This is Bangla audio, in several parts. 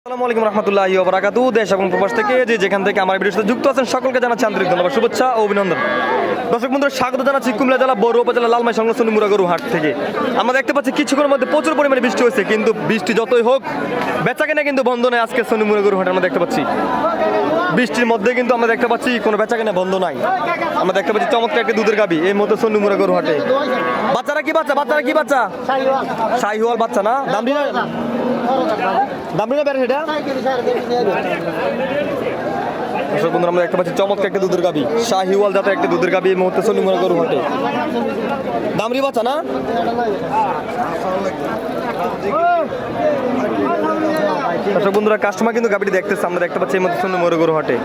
আসসালামু আলাইকুম রহমতুল্লাহি ওয়া বারাকাতুহু। দেশ এবং প্রবাস থেকে যেখান থেকে আমার ভিডিওর সাথে যুক্ত আছেন সকলকে জানাচ্ছি আন্তরিক ধন্যবাদ, শুভেচ্ছা ও অভিনন্দন। দর্শক বন্ধুরা, স্বাগত জানাচ্ছি কুমিল্লা জেলা বড়ুয়া উপজেলা লালমাই সংলগ্ন মুরা গরু হাট থেকে। আমরা দেখতে পাচ্ছি কিছুক্ষণের মধ্যে প্রচুর পরিমাণে বৃষ্টি হয়েছে, কিন্তু বৃষ্টি যতই হোক বেচাকেনা কিন্তু বন্ধ নেই। আজকে সোনি মুরা গরু হাট আমরা দেখতে পাচ্ছি বৃষ্টির মধ্যে কিন্তু আমরা দেখতে পাচ্ছি কোনো বেচাকেনা বন্ধ নাই। আমরা দেখতে পাচ্ছি চমৎকার একটি দুধের গাবি এই মতো সোনি মুরা গরু হাটে। বাচ্চারা কি বাচ্চা শাহিওয়াল বাচ্চা না? দাম না বেড়ে সেটা দর্শক বন্ধুরা, আমরা দেখতে পাচ্ছি চমৎকার একটা দুধের গাবি শাহিওয়াল জাতের একটা দুধের গাবি এই মুহূর্তে সোনি মুরা গরু হাটে। দামরি বাচ্চা না? দর্শক বন্ধুরা, কাস্টমার কিন্তু গাবিটি দেখতেছে, আমরা দেখতে পাচ্ছি এই মধ্যে সোনি মুরা গরু হাটে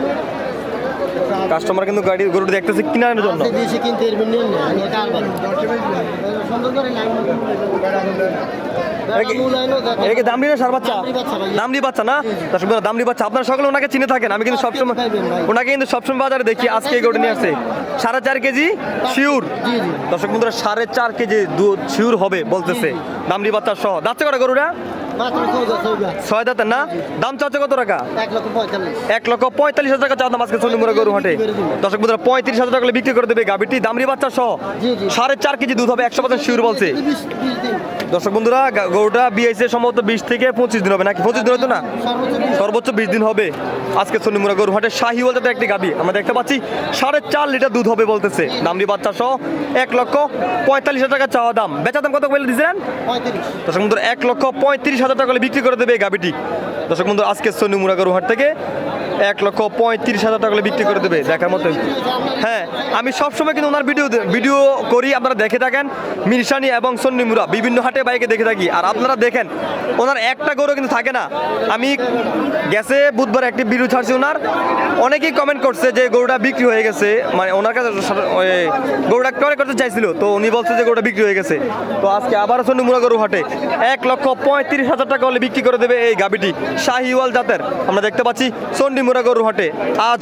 কাস্টমার কিন্তু গরুটি দেখতেছে কেনার জন্য। দামড়ি না সার বাচ্চা? দামড়ি বাচ্চা না? দর্শক বন্ধুরা, দামড়ি বাচ্চা। আপনারা সকলে ওনাকে চিনে থাকেন, আমি কিন্তু সবসময় ওনাকে কিন্তু সবসময় বাজারে দেখি। আজকে এই গরুটি নিয়ে আসছে 4.5 কেজি শিউর। দর্শক বন্ধুরা, 4.5 কেজি দুধ শিউর হবে বলতেছে, দামড়ি বাচ্চা সহ। যাচ্ছে কটা গরুটা? 6 দাঁতের না? দাম চাচ্ছে কত টাকা? 1,45,000 টাকা চাওয়া দাম আজকে সোনি মুরা গরু হাটে। দর্শক বন্ধুরা, 35,000 টাকা বিক্রি করে দেবে গাবিটি, দামড়ি বাচ্চা সহ। 4.5 কেজি দুধ হবে, 100% শিউর বলছে। দর্শক বন্ধুরা, গরুটা বিয়েছে সম্ভবত 20 থেকে 25 দিন হবে নাকি? 25 দিন হতো না, সর্বোচ্চ 20 দিন হবে আজকে সোনি মুরা গরু হাটে। শাহিওয়াল জাতের একটি গাবি আমরা দেখতে পাচ্ছি 4.5 লিটার দুধ হবে বলতেছে, দামড়ি বাচ্চা সহ। 1,45,000 টাকা চাওয়া দাম। বেচা দাম কত বলে দিয়েছিলেন? দর্শক বন্ধুরা, 1,35,000 টাকা বিক্রি করে দেবে এই গাবিটি। দর্শক বন্ধু, আজকে সোনি মুরা গরু হাট থেকে 1,35,000 টাকা বিক্রি করে দেবে, দেখার মতো। হ্যাঁ, আমি সবসময় কিন্তু ওনার ভিডিও করি, আপনারা দেখে থাকেন। মিরসানি এবং সোনি মুরা বিভিন্ন হাটে বাইকে দেখে থাকি, আর আপনারা দেখেন ওনার একটা গরু কিন্তু থাকে না। আমি গেছে বুধবার একটি ভিডিও ছাড়ছি ওনার, অনেকেই কমেন্ট করছে যে গরুটা বিক্রি হয়ে গেছে, মানে ওনার কাছে গরুটা ক্রয় করতে চাইছিল, তো উনি বলছে যে গরুটা বিক্রি হয়ে গেছে। তো আজকে আবার সোনি মুরা গরু হাটে 1,35,000 টাকা হলে বিক্রি করে দেবে এই গাবিটি শাহিওয়াল জাতের আমরা দেখতে পাচ্ছি সোনি মুরা গরু হাটে আজ।